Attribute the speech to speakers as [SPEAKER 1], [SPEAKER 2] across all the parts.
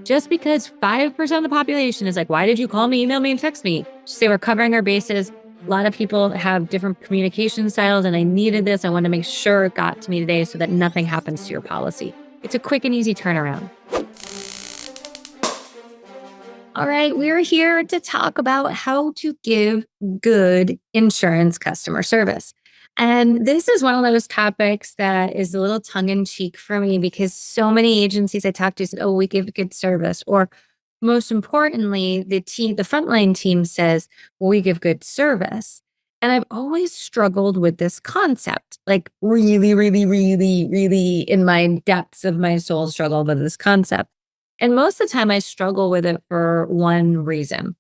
[SPEAKER 1] Just because 5% of the population is like, why did you call me, email me, and text me? Just say we're covering our bases. A lot of people have different communication styles, and I needed this. I want to make sure it got to me today so that nothing happens to your policy. It's a quick and easy turnaround. All right, we're here to talk about how to give good insurance customer service. And this is one of those topics that is a little tongue in cheek for me because so many agencies I talk to said, oh, we give good service. Or most importantly, the frontline team says, well, we give good service. And I've always struggled with this concept, like really, really, really, really in my depths of my soul struggled with this concept. And most of the time, I struggle with it for one reason.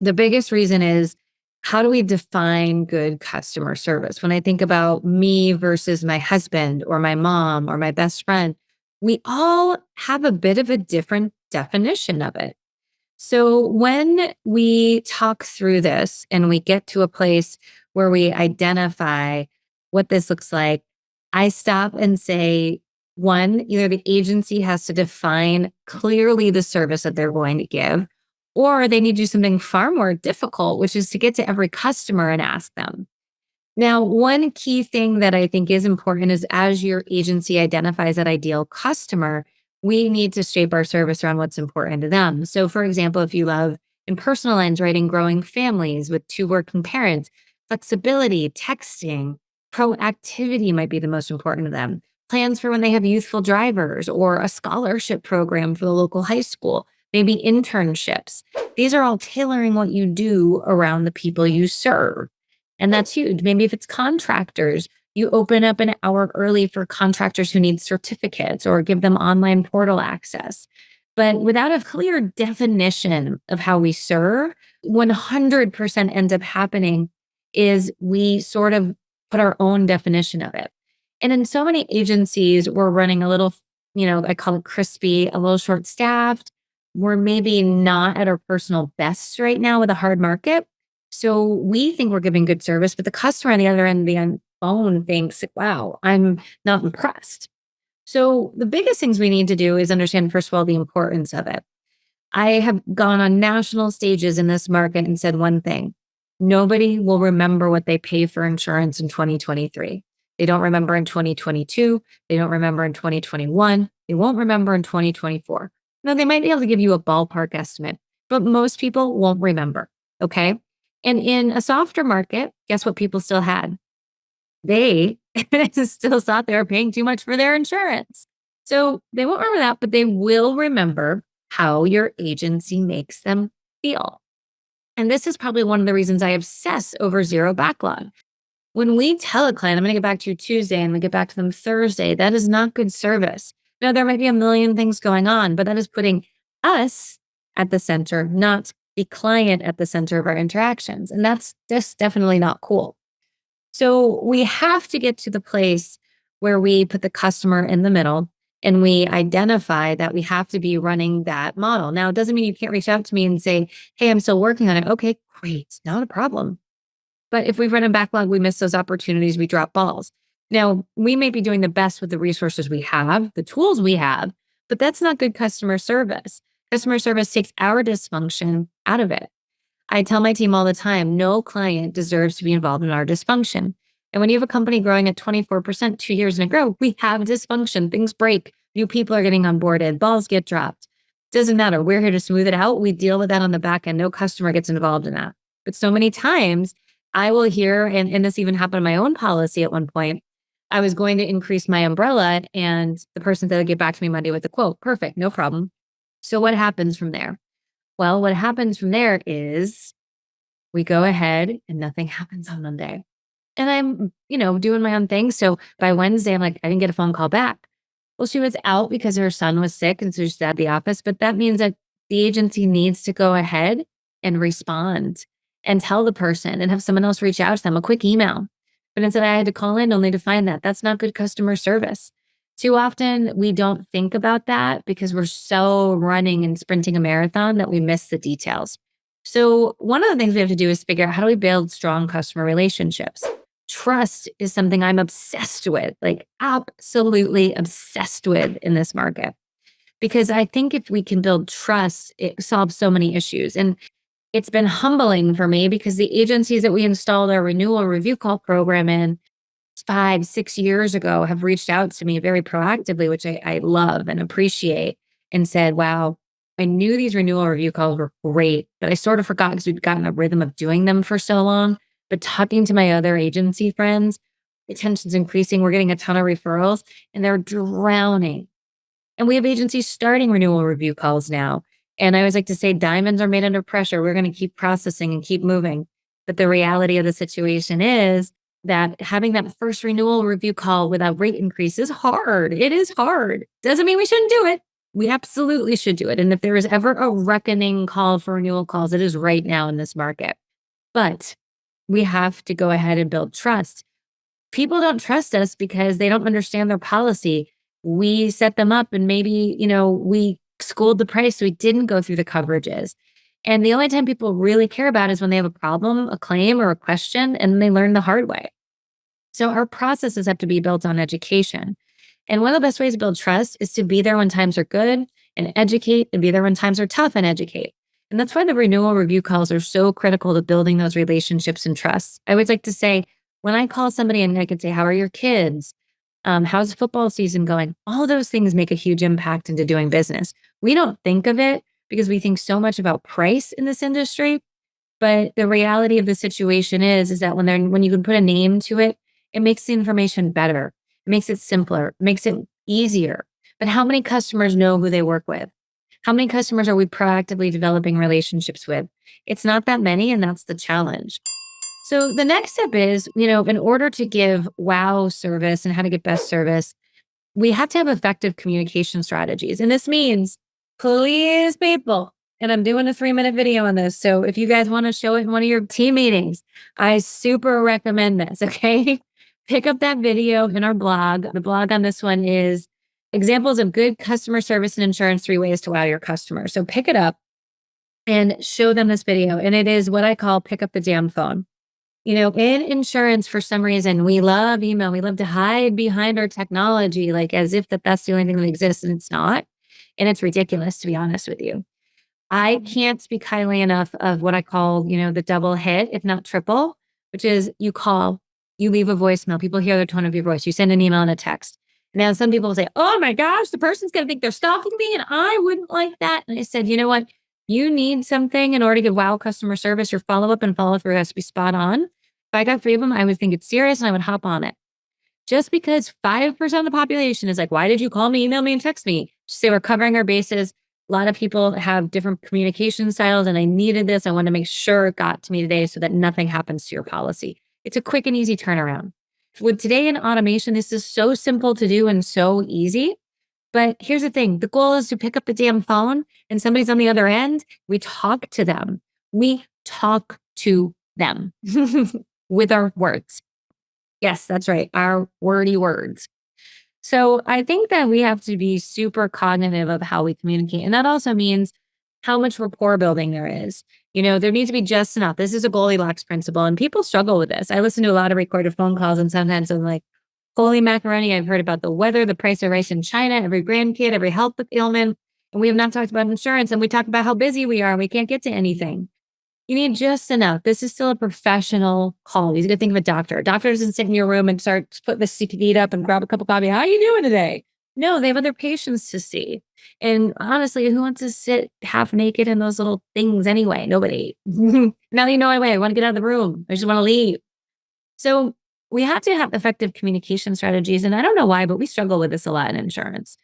[SPEAKER 1] The biggest reason is how do we define good customer service? When I think about me versus my husband or my mom or my best friend, we all have a bit of a different definition of it. So when we talk through this and we get to a place where we identify what this looks like, I stop and say, one, either the agency has to define clearly the service that they're going to give, or they need to do something far more difficult, which is to get to every customer and ask them. Now, one key thing that I think is important is as your agency identifies that ideal customer, we need to shape our service around what's important to them. So, for example, if you love in personal lines, writing growing families with two working parents, flexibility, texting, proactivity might be the most important to them. Plans for when they have youthful drivers or a scholarship program for the local high school, maybe internships. These are all tailoring what you do around the people you serve. And that's huge. Maybe if it's contractors, you open up an hour early for contractors who need certificates or give them online portal access. But without a clear definition of how we serve, 100% ends up happening is we sort of put our own definition of it. And in so many agencies, we're running a little, I call it crispy, a little short staffed. We're maybe not at our personal best right now with a hard market. So we think we're giving good service, but the customer on the other end of the phone thinks, wow, I'm not impressed. So the biggest things we need to do is understand, first of all, the importance of it. I have gone on national stages in this market and said one thing: nobody will remember what they pay for insurance in 2023. They don't remember in 2022. They don't remember in 2021. They won't remember in 2024. Now, they might be able to give you a ballpark estimate, but most people won't remember. Okay. And in a softer market, guess what people still had? They still thought they were paying too much for their insurance. So they won't remember that, but they will remember how your agency makes them feel. And this is probably one of the reasons I obsess over zero backlog. When we tell a client, I'm going to get back to you Tuesday and we get back to them Thursday, that is not good service. Now, there might be a million things going on, but that is putting us at the center, not the client at the center of our interactions. And that's just definitely not cool. So we have to get to the place where we put the customer in the middle and we identify that we have to be running that model. Now, it doesn't mean you can't reach out to me and say, hey, I'm still working on it. Okay, great. Not a problem. But if we run a backlog, we miss those opportunities, we drop balls. Now, we may be doing the best with the resources we have, the tools we have, but that's not good customer service. Customer service takes our dysfunction out of it. I tell my team all the time, no client deserves to be involved in our dysfunction. And when you have a company growing at 24% 2 years in a row, we have dysfunction. Things break. New people are getting onboarded. Balls get dropped. Doesn't matter. We're here to smooth it out. We deal with that on the back end. No customer gets involved in that. But so many times I will hear, and this even happened in my own policy at one point, I was going to increase my umbrella and the person said, they'll get back to me Monday with a quote. Perfect. No problem. So what happens from there? Well, what happens from there is we go ahead and nothing happens on Monday. And I'm, doing my own thing. So by Wednesday, I'm like, I didn't get a phone call back. Well, she was out because her son was sick and so she's at the office. But that means that the agency needs to go ahead and respond and tell the person and have someone else reach out to them, a quick email. But instead, I had to call in only to find that. That's not good customer service. Too often, we don't think about that because we're so running and sprinting a marathon that we miss the details. So one of the things we have to do is figure out how do we build strong customer relationships. Trust is something I'm obsessed with, like absolutely obsessed with in this market. because I think if we can build trust, it solves so many issues. And it's been humbling for me because the agencies that we installed our renewal review call program in 5, 6 years ago have reached out to me very proactively, which I love and appreciate, and said, wow, I knew these renewal review calls were great, but I sort of forgot because we'd gotten a rhythm of doing them for so long. But talking to my other agency friends, attention's increasing. We're getting a ton of referrals and they're drowning. And we have agencies starting renewal review calls now. And I always like to say diamonds are made under pressure. We're going to keep processing and keep moving. But the reality of the situation is that having that first renewal review call without rate increase is hard. It is hard. Doesn't mean we shouldn't do it. We absolutely should do it. And if there is ever a reckoning call for renewal calls, it is right now in this market. But we have to go ahead and build trust. People don't trust us because they don't understand their policy. We set them up and maybe, we schooled the price so we didn't go through the coverages. And the only time people really care about is when they have a problem, a claim, or a question, and they learn the hard way. So our processes have to be built on education. And one of the best ways to build trust is to be there when times are good and educate, and be there when times are tough and educate. And that's why the renewal review calls are so critical to building those relationships and trust. I always like to say, when I call somebody and I could say, how are your kids? How's football season going? All those things make a huge impact into doing business. We don't think of it because we think so much about price in this industry. But the reality of the situation is that when you can put a name to it, it makes the information better. It makes it simpler, it makes it easier. But how many customers know who they work with? How many customers are we proactively developing relationships with? It's not that many, and that's the challenge. So the next step is, in order to give wow service and how to get best service, we have to have effective communication strategies. And this means, please, people, and I'm doing a 3-minute video on this. So if you guys want to show it in one of your team meetings, I super recommend this. Okay. Pick up that video in our blog. The blog on this one is examples of good customer service and insurance, 3 ways to wow your customers. So pick it up and show them this video. And it is what I call pick up the damn phone. In insurance, for some reason, we love email. We love to hide behind our technology, like as if that's the only thing that exists, and it's not. And it's ridiculous, to be honest with you. I can't speak highly enough of what I call, the double hit, if not triple, which is you call, you leave a voicemail, people hear the tone of your voice, you send an email and a text. Now, some people will say, oh my gosh, the person's going to think they're stalking me, and I wouldn't like that. And I said, you know what? You need something in order to get wow customer service. Your follow up and follow through has to be spot on. If I got 3 of them, I would think it's serious and I would hop on it. Just because 5% of the population is like, why did you call me, email me, and text me? Just say we're covering our bases. A lot of people have different communication styles, and I needed this. I want to make sure it got to me today so that nothing happens to your policy. It's a quick and easy turnaround. With today in automation, this is so simple to do and so easy. But here's the thing. The goal is to pick up the damn phone and somebody's on the other end. We talk to them. We talk to them with our words. Yes, that's right. Our wordy words. So I think that we have to be super cognitive of how we communicate. And that also means how much rapport building there is. There needs to be just enough. This is a Goldilocks principle, and people struggle with this. I listen to a lot of recorded phone calls, and sometimes I'm like, holy macaroni, I've heard about the weather, the price of rice in China, every grandkid, every health ailment. And we have not talked about insurance, and we talk about how busy we are and we can't get to anything. You need just enough. This is still a professional call. You got to think of a doctor. A doctor doesn't sit in your room and start put the feet up and grab a cup of coffee. How are you doing today? No, they have other patients to see. And honestly, who wants to sit half naked in those little things anyway? Nobody. Now that you know I want to get out of the room. I just want to leave. So we have to have effective communication strategies. And I don't know why, but we struggle with this a lot in insurance.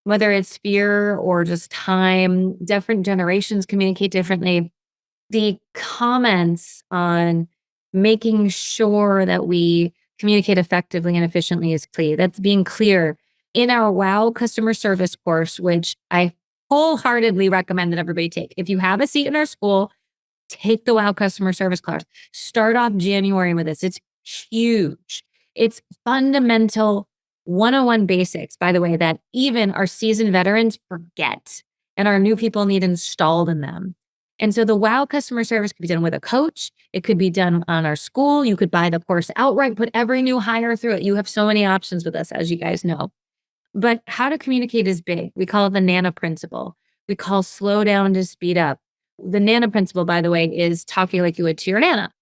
[SPEAKER 1] Whether it's fear or just time, different generations communicate differently. The comments on making sure that we communicate effectively and efficiently is clear. That's being clear in our WOW customer service course, which I wholeheartedly recommend that everybody take. If you have a seat in our school, take the WOW customer service class. Start off January with this. It's huge. It's fundamental 101 basics, by the way, that even our seasoned veterans forget and our new people need installed in them. And so the WOW customer service could be done with a coach. It could be done on our school. You could buy the course outright, put every new hire through it. You have so many options with us, as you guys know. But how to communicate is big. We call it the NANA principle. We call slow down to speed up. The NANA principle, by the way, is talking like you would to your Nana.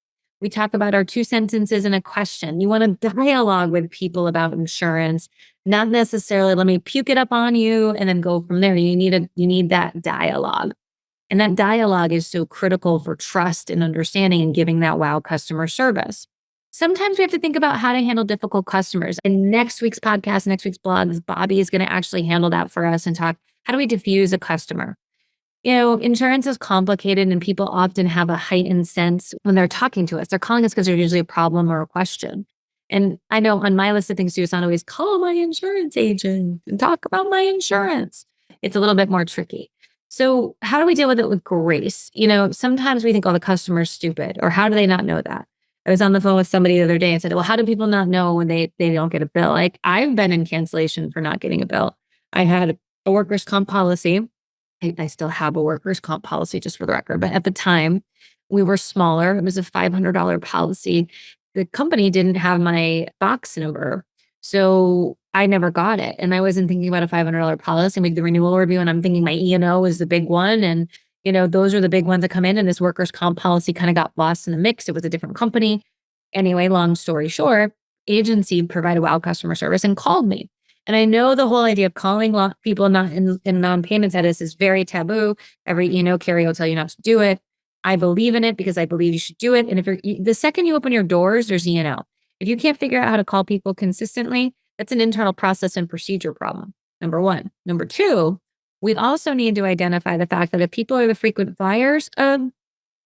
[SPEAKER 1] We talk about our two sentences and a question. You want to dialogue with people about insurance, not necessarily let me puke it up on you and then go from there. You need that dialogue. And that dialogue is so critical for trust and understanding and giving that wow customer service. Sometimes we have to think about how to handle difficult customers. In next week's podcast, next week's blogs, Bobby is going to actually handle that for us and talk how do we diffuse a customer? Insurance is complicated and people often have a heightened sense when they're talking to us. They're calling us because there's usually a problem or a question. And I know on my list of things to do, it's not always call my insurance agent and talk about my insurance. It's a little bit more tricky. So how do we deal with it with grace? Sometimes we think, oh, the customer's stupid, or how do they not know that? I was on the phone with somebody the other day and said, well, how do people not know when they don't get a bill? Like I've been in cancellation for not getting a bill. I had a workers' comp policy. I still have a workers' comp policy just for the record, but at the time we were smaller. It was a $500 policy. The company didn't have my box number. So I never got it. And I wasn't thinking about a $500 policy. I made the renewal review and I'm thinking my E&O is the big one. And, those are the big ones that come in. And this workers' comp policy kind of got lost in the mix. It was a different company. Anyway, long story short, agency provided WOW customer service and called me. And I know the whole idea of calling people not in non-payment status is very taboo. Every carrier will tell you not to do it. I believe in it because I believe you should do it. And the second you open your doors, there's E&O. If you can't figure out how to call people consistently, that's an internal process and procedure problem. Number one. Number two, we also need to identify the fact that if people are the frequent flyers of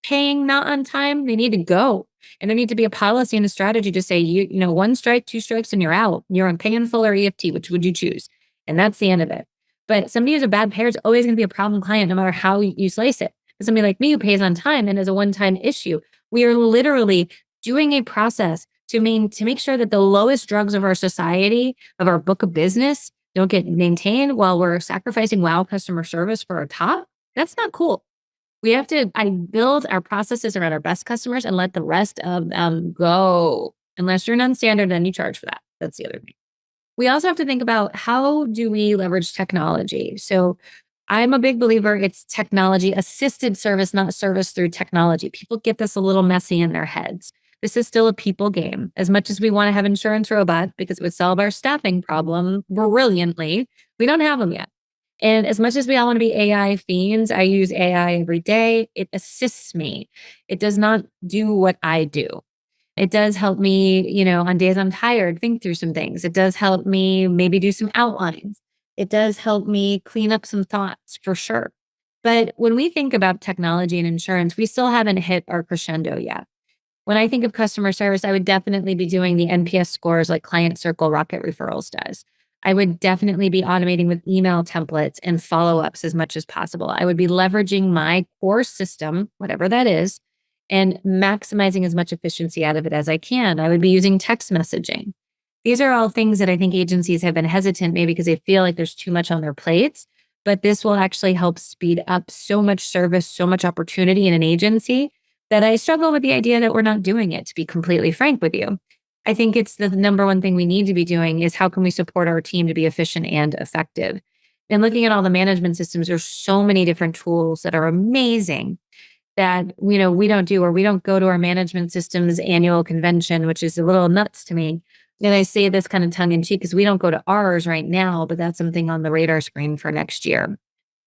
[SPEAKER 1] paying not on time, they need to go. And there need to be a policy and a strategy to say, one strike, two strikes, and you're out. You're on pay in full or EFT, which would you choose? And that's the end of it. But somebody who's a bad payer is always going to be a problem client, no matter how you slice it. But somebody like me who pays on time and is a one-time issue, we are literally doing a process to make sure that the lowest drugs of our society, of our book of business, don't get maintained while we're sacrificing wow customer service for our top. That's not cool. I build our processes around our best customers and let the rest of them go. Unless you're non-standard, then you charge for that. That's the other thing. We also have to think about how do we leverage technology? So I'm a big believer it's technology assisted service, not service through technology. People get this a little messy in their heads. This is still a people game. As much as we want to have insurance robots because it would solve our staffing problem brilliantly, we don't have them yet. And as much as we all want to be AI fiends, I use AI every day. It assists me. It does not do what I do. It does help me, on days I'm tired, think through some things. It does help me maybe do some outlines. It does help me clean up some thoughts for sure. But when we think about technology and insurance, we still haven't hit our crescendo yet. When I think of customer service, I would definitely be doing the NPS scores like Client Circle Rocket Referrals does. I would definitely be automating with email templates and follow-ups as much as possible. I would be leveraging my core system, whatever that is, and maximizing as much efficiency out of it as I can. I would be using text messaging. These are all things that I think agencies have been hesitant, maybe because they feel like there's too much on their plates, but this will actually help speed up so much service, so much opportunity in an agency that I struggle with the idea that we're not doing it, to be completely frank with you. I think it's the number one thing we need to be doing is how can we support our team to be efficient and effective? And looking at all the management systems, there's so many different tools that are amazing that, we don't do, or we don't go to our management systems annual convention, which is a little nuts to me. And I say this kind of tongue in cheek because we don't go to ours right now, but that's something on the radar screen for next year.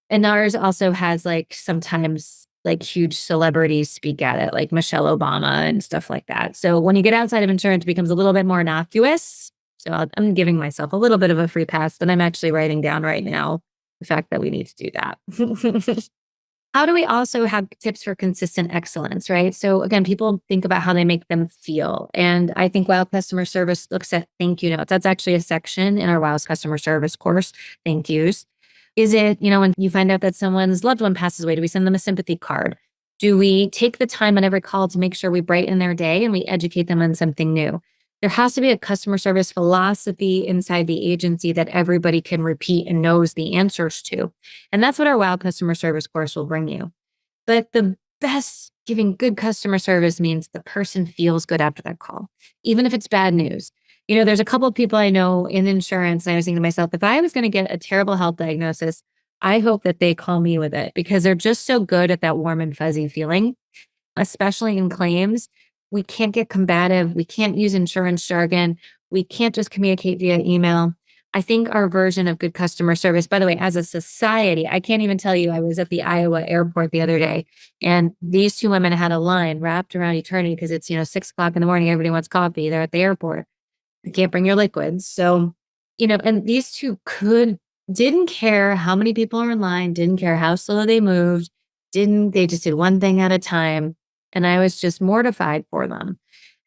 [SPEAKER 1] And ours also has sometimes huge celebrities speak at it, like Michelle Obama and stuff like that. So when you get outside of insurance, it becomes a little bit more innocuous. So I'm giving myself a little bit of a free pass, but I'm actually writing down right now the fact that we need to do that. How do we also have tips for consistent excellence, right? So again, people think about how they make them feel. And I think WOW Customer Service looks at thank you notes. That's actually a section in our WOW's Customer Service course, thank yous. Is it, when you find out that someone's loved one passes away, do we send them a sympathy card? Do we take the time on every call to make sure we brighten their day and we educate them on something new? There has to be a customer service philosophy inside the agency that everybody can repeat and knows the answers to. And that's what our WOW Customer Service course will bring you. But the best giving good customer service means the person feels good after that call, even if it's bad news. There's a couple of people I know in insurance, and I was thinking to myself, if I was going to get a terrible health diagnosis, I hope that they call me with it because they're just so good at that warm and fuzzy feeling, especially in claims. We can't get combative. We can't use insurance jargon. We can't just communicate via email. I think our version of good customer service, by the way, as a society, I can't even tell you, I was at the Iowa airport the other day and these two women had a line wrapped around eternity because it's, 6 o'clock in the morning. Everybody wants coffee. They're at the airport. You can't bring your liquids. So, and these two didn't care how many people are in line, didn't care how slow they moved, they just did one thing at a time. And I was just mortified for them.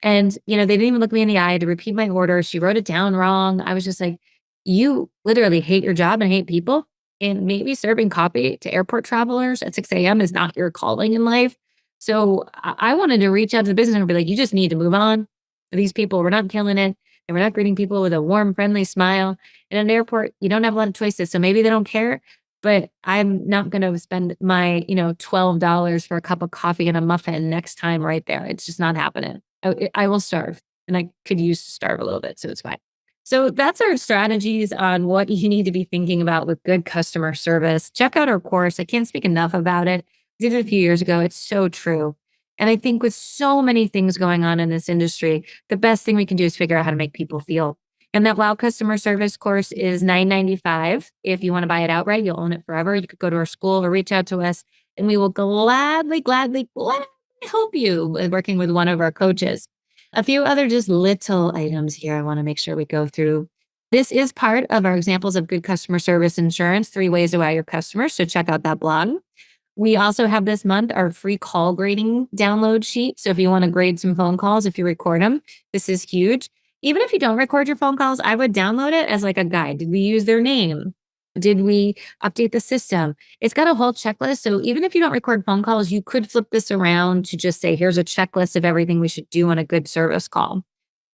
[SPEAKER 1] And, they didn't even look me in the eye to repeat my order. She wrote it down wrong. I was just like, you literally hate your job and hate people. And maybe serving coffee to airport travelers at 6 a.m. is not your calling in life. So I wanted to reach out to the business and be like, you just need to move on. These people were not killing it. And we're not greeting people with a warm, friendly smile. In an airport, you don't have a lot of choices. So maybe they don't care, but I'm not going to spend my, $12 for a cup of coffee and a muffin next time right there. It's just not happening. I will starve and I could use to starve a little bit. So it's fine. So that's our strategies on what you need to be thinking about with good customer service. Check out our course. I can't speak enough about it. I did it a few years ago. It's so true. And I think with so many things going on in this industry, the best thing we can do is figure out how to make people feel. And that Wow Customer Service course is $9.95. If you want to buy it outright, you'll own it forever. You could go to our school or reach out to us, and we will gladly help you with working with one of our coaches. A few other just little items here I want to make sure we go through. This is part of our examples of good customer service insurance, 3 ways to wow your customers. So check out that blog. We also have this month our free call grading download sheet. So if you want to grade some phone calls, if you record them, this is huge. Even if you don't record your phone calls, I would download it as like a guide. Did we use their name? Did we update the system? It's got a whole checklist. So even if you don't record phone calls, you could flip this around to just say, here's a checklist of everything we should do on a good service call.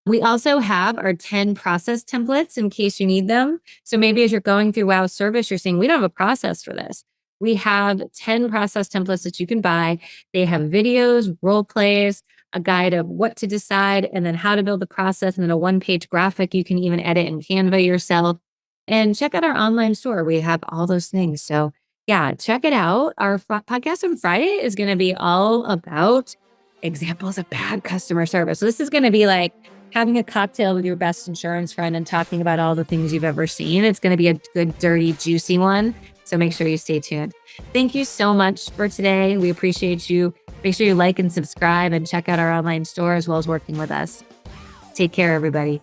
[SPEAKER 1] We also have our 10 process templates in case you need them. So maybe as you're going through Wow Service, you're saying, we don't have a process for this. We have 10 process templates that you can buy. They have videos, role plays, a guide of what to decide, and then how to build the process, and then a one-page graphic you can even edit in Canva yourself. And check out our online store. We have all those things. So yeah, check it out. Our podcast on Friday is going to be all about examples of bad customer service. So this is going to be like having a cocktail with your best insurance friend and talking about all the things you've ever seen. It's going to be a good, dirty, juicy one. So make sure you stay tuned. Thank you so much for today. We appreciate you. Make sure you like and subscribe and check out our online store as well as working with us. Take care, everybody.